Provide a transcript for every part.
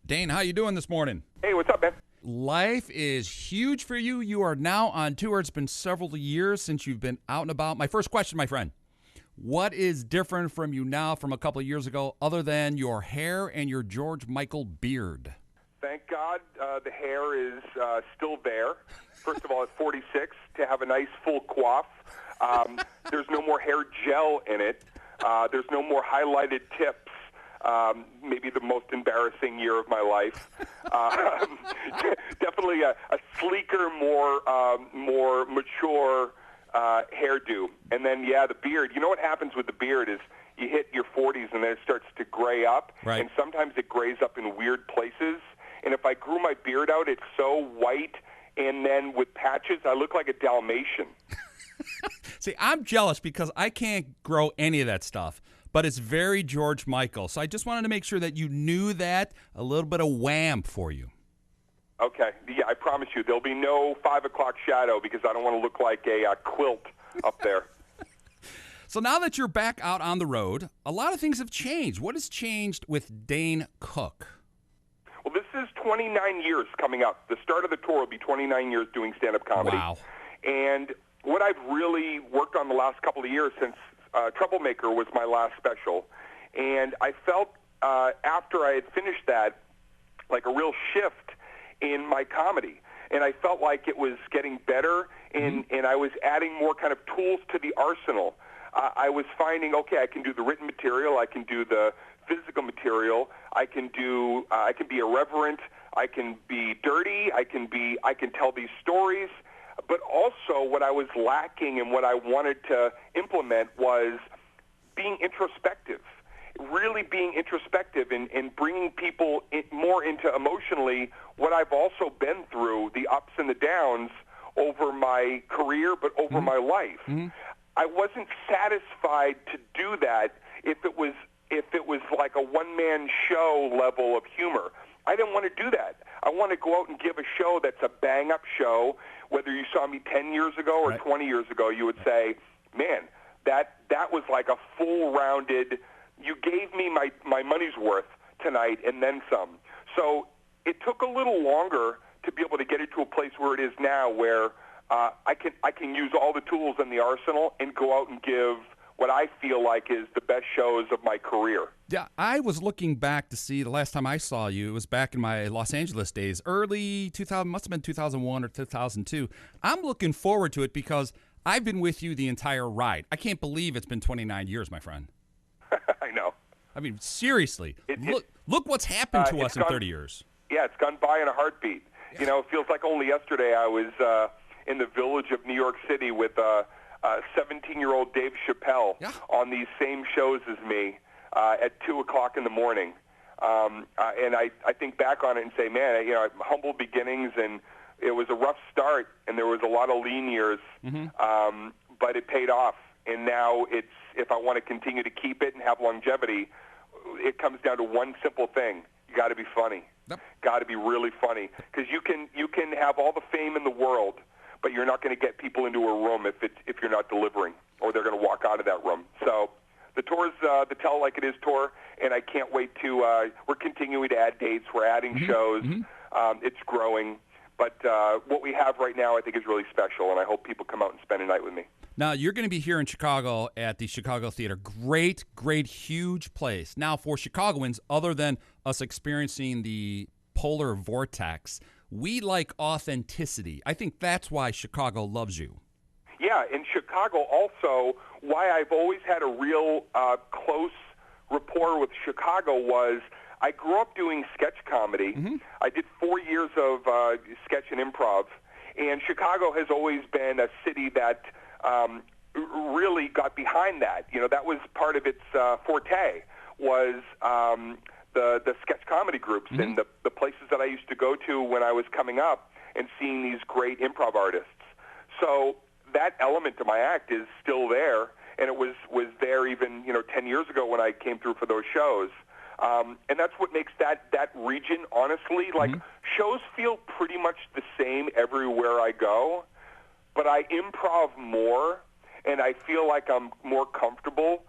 Dane, how you doing this morning? Hey, what's up, man? Life is huge for you. You are now on tour. It's been several years since you've been out and about. My first question, my friend, what is different from you now from a couple of years ago other than your hair and your George Michael beard? Thank God the hair is still there. First of all, at 46, to have a nice full coif. There's no more hair gel in it. There's no more highlighted tips. Maybe the most embarrassing year of my life. Definitely a sleeker, more mature hairdo. And then, the beard. You know what happens with the beard is you hit your 40s and then it starts to gray up. Right. And sometimes it grays up in weird places. And if I grew my beard out, it's so white, and then with patches, I look like a Dalmatian. See, I'm jealous because I can't grow any of that stuff, but it's very George Michael. So I just wanted to make sure that you knew that, a little bit of wham for you. Okay. Yeah, I promise you, there'll be no 5 o'clock shadow because I don't want to look like a quilt up there. So now that you're back out on the road, a lot of things have changed. What has changed with Dane Cook? Well, this is 29 years coming up. The start of the tour will be 29 years doing stand-up comedy. Wow. And what I've really worked on the last couple of years since Troublemaker was my last special, and I felt after I had finished that like a real shift in my comedy. And I felt like it was getting better, and I was adding more kind of tools to the arsenal. I was finding, okay, I can do the written material, I can do the physical material, I can be irreverent, I can be dirty, I can tell these stories. But also what I was lacking and what I wanted to implement was being introspective, really being introspective and bringing people more into emotionally what I've also been through, the ups and the downs over my career, but over my life. I wasn't satisfied to do that if it was like a one-man show level of humor. I didn't want to do that. I want to go out and give a show that's a bang-up show. Whether you saw me 10 years ago or 20 years ago, you would say, man, that was like a full-rounded, you gave me my money's worth tonight and then some. So it took a little longer to be able to get it to a place where it is now where I can use all the tools in the arsenal and go out and give what I feel like is the best shows of my career. Yeah, I was looking back to see the last time I saw you. It was back in my Los Angeles days, early 2000, must have been 2001 or 2002. I'm looking forward to it because I've been with you the entire ride. I can't believe it's been 29 years, my friend. I know. I mean, seriously, look what's happened to us in 30 years. Yeah, it's gone by in a heartbeat. Yeah. You know, it feels like only yesterday I was in the village of New York City with 17-year-old Dave Chappelle on these same shows as me at 2 o'clock in the morning. And I think back on it and say, man, humble beginnings, and it was a rough start, and there was a lot of lean years, but it paid off. And now if I want to continue to keep it and have longevity, it comes down to one simple thing. You got to be funny. Yep. Got to be really funny. Because you can have all the fame in the world, but you're not going to get people into a room if you're not delivering, or they're going to walk out of that room. So the tour's the Tell It Like It Is tour, and I can't wait to we're continuing to add dates. We're adding shows. It's growing. But what we have right now I think is really special, and I hope people come out and spend a night with me. Now, you're going to be here in Chicago at the Chicago Theater. Great, huge place. Now, for Chicagoans, other than us experiencing the polar vortex, we like authenticity. I think that's why Chicago loves you. Yeah, in Chicago also, why I've always had a real close rapport with Chicago was I grew up doing sketch comedy. I did 4 years of sketch and improv, and Chicago has always been a city that really got behind that. You know, that was part of its forte was the sketch comedy groups and the places that I used to go to when I was coming up and seeing these great improv artists. So that element to my act is still there, and it was there even 10 years ago when I came through for those shows. And that's what makes that region, honestly, like shows feel pretty much the same everywhere I go, but I improv more, and I feel like I'm more comfortable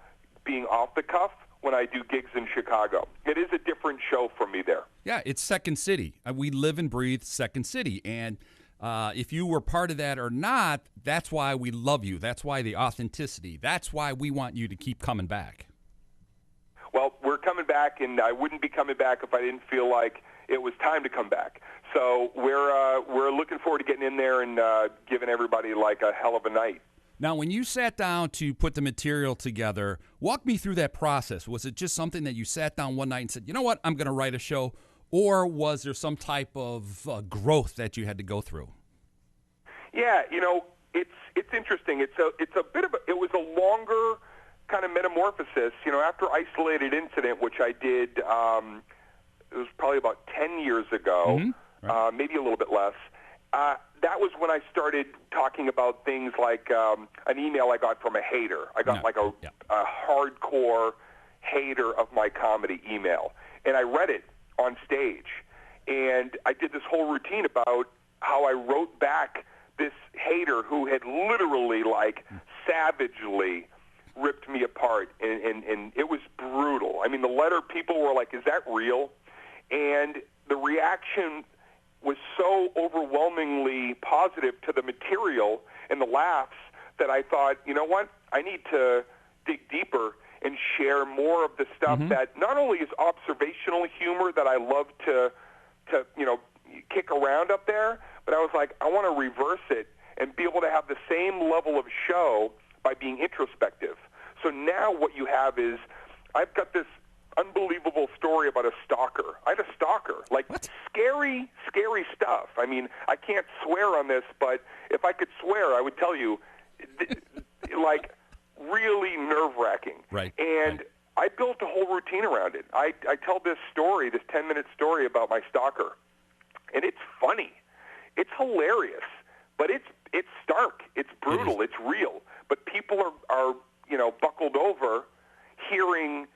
being off the cuff when I do gigs in Chicago. It is a different show for me there. Yeah, it's Second City. We live and breathe Second City. And if you were part of that or not, that's why we love you. That's why the authenticity. That's why we want you to keep coming back. Well, we're coming back, and I wouldn't be coming back if I didn't feel like it was time to come back. So we're looking forward to getting in there and giving everybody like a hell of a night. Now, when you sat down to put the material together, walk me through that process. Was it just something that you sat down one night and said, you know what, I'm going to write a show? Or was there some type of growth that you had to go through? Yeah, it's interesting. It was a longer kind of metamorphosis. After Isolated Incident, which I did, it was probably about 10 years ago, Right. Maybe a little bit less. That was when I started talking about things like an email I got from a hater. I got a hardcore hater of my comedy email, and I read it on stage. And I did this whole routine about how I wrote back this hater who had literally, savagely ripped me apart, and it was brutal. I mean, the letter, people were like, is that real? And the reaction was so overwhelmingly positive to the material and the laughs that I thought, you know what, I need to dig deeper and share more of the stuff that not only is observational humor that I love to kick around up there, but I was like, I want to reverse it and be able to have the same level of show by being introspective. So now what you have is I've got this unbelievable story about a stalker. I had a stalker, scary, scary stuff. I mean, I can't swear on this, but if I could swear, I would tell you, really nerve-wracking. Right. And I built a whole routine around it. I tell this story, this 10-minute story about my stalker, and it's funny. It's hilarious, but it's stark. It's brutal. It's real. But people are buckled over hearing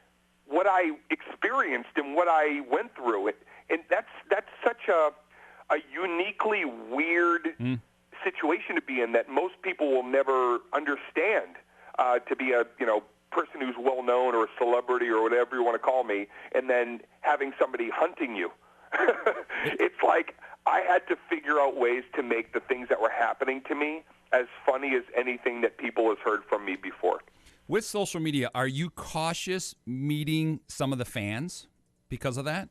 what I experienced and what I went through. And that's such a uniquely weird situation to be in that most people will never understand. To be a person who's well known or a celebrity or whatever you want to call me, and then having somebody hunting you. It's like I had to figure out ways to make the things that were happening to me as funny as anything that people has heard from me before. With social media, are you cautious meeting some of the fans because of that?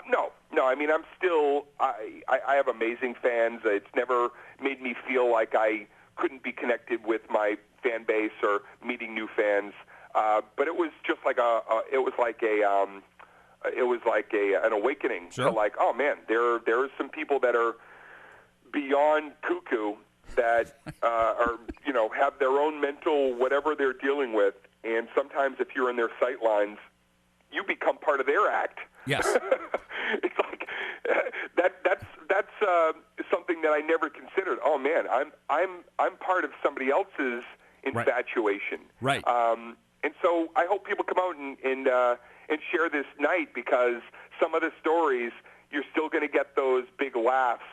No. I mean, I'm still, I have amazing fans. It's never made me feel like I couldn't be connected with my fan base or meeting new fans. But it was just like an awakening. Sure. To oh man, there are some people that are beyond cuckoo that are have their own mental whatever they're dealing with, and sometimes if you're in their sight lines, you become part of their act. Yes. It's like that's something that I never considered. Oh man, I'm part of somebody else's infatuation. Right. And so I hope people come out and share this night, because some of the stories you're still going to get those big laughs.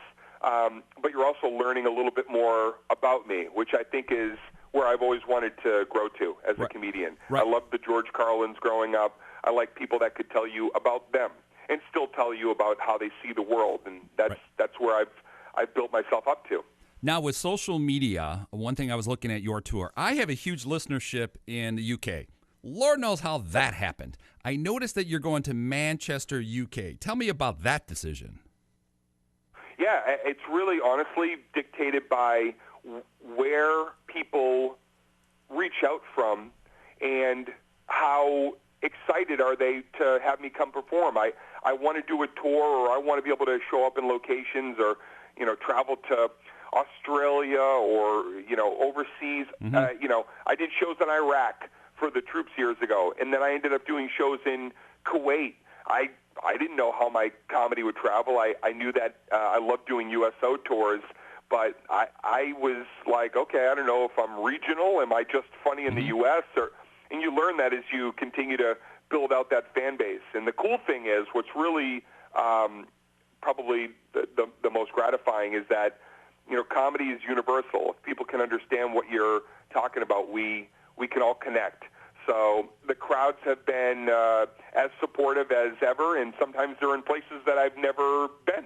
But you're also learning a little bit more about me, which I think is where I've always wanted to grow to as a comedian. Right. I loved the George Carlins growing up. I like people that could tell you about them and still tell you about how they see the world, and that's where I've built myself up to. Now, with social media, one thing I was looking at your tour, I have a huge listenership in the UK. Lord knows how that happened. I noticed that you're going to Manchester, UK. Tell me about that decision. Yeah, it's really honestly dictated by where people reach out from and how excited are they to have me come perform. I want to do a tour, or I want to be able to show up in locations, or travel to Australia or overseas. I did shows in Iraq for the troops years ago, and then I ended up doing shows in Kuwait. I didn't know how my comedy would travel. I knew that I loved doing USO tours, but I was like, okay, I don't know if I'm regional. Am I just funny in the U.S.? And you learn that as you continue to build out that fan base. And the cool thing is, what's really probably the most gratifying is that, comedy is universal. If people can understand what you're talking about, we can all connect. So the crowds have been as supportive as ever, and sometimes they're in places that I've never been.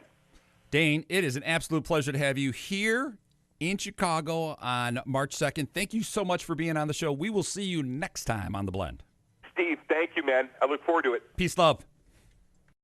Dane, it is an absolute pleasure to have you here in Chicago on March 2nd. Thank you so much for being on the show. We will see you next time on The Blend. Steve, thank you, man. I look forward to it. Peace, love.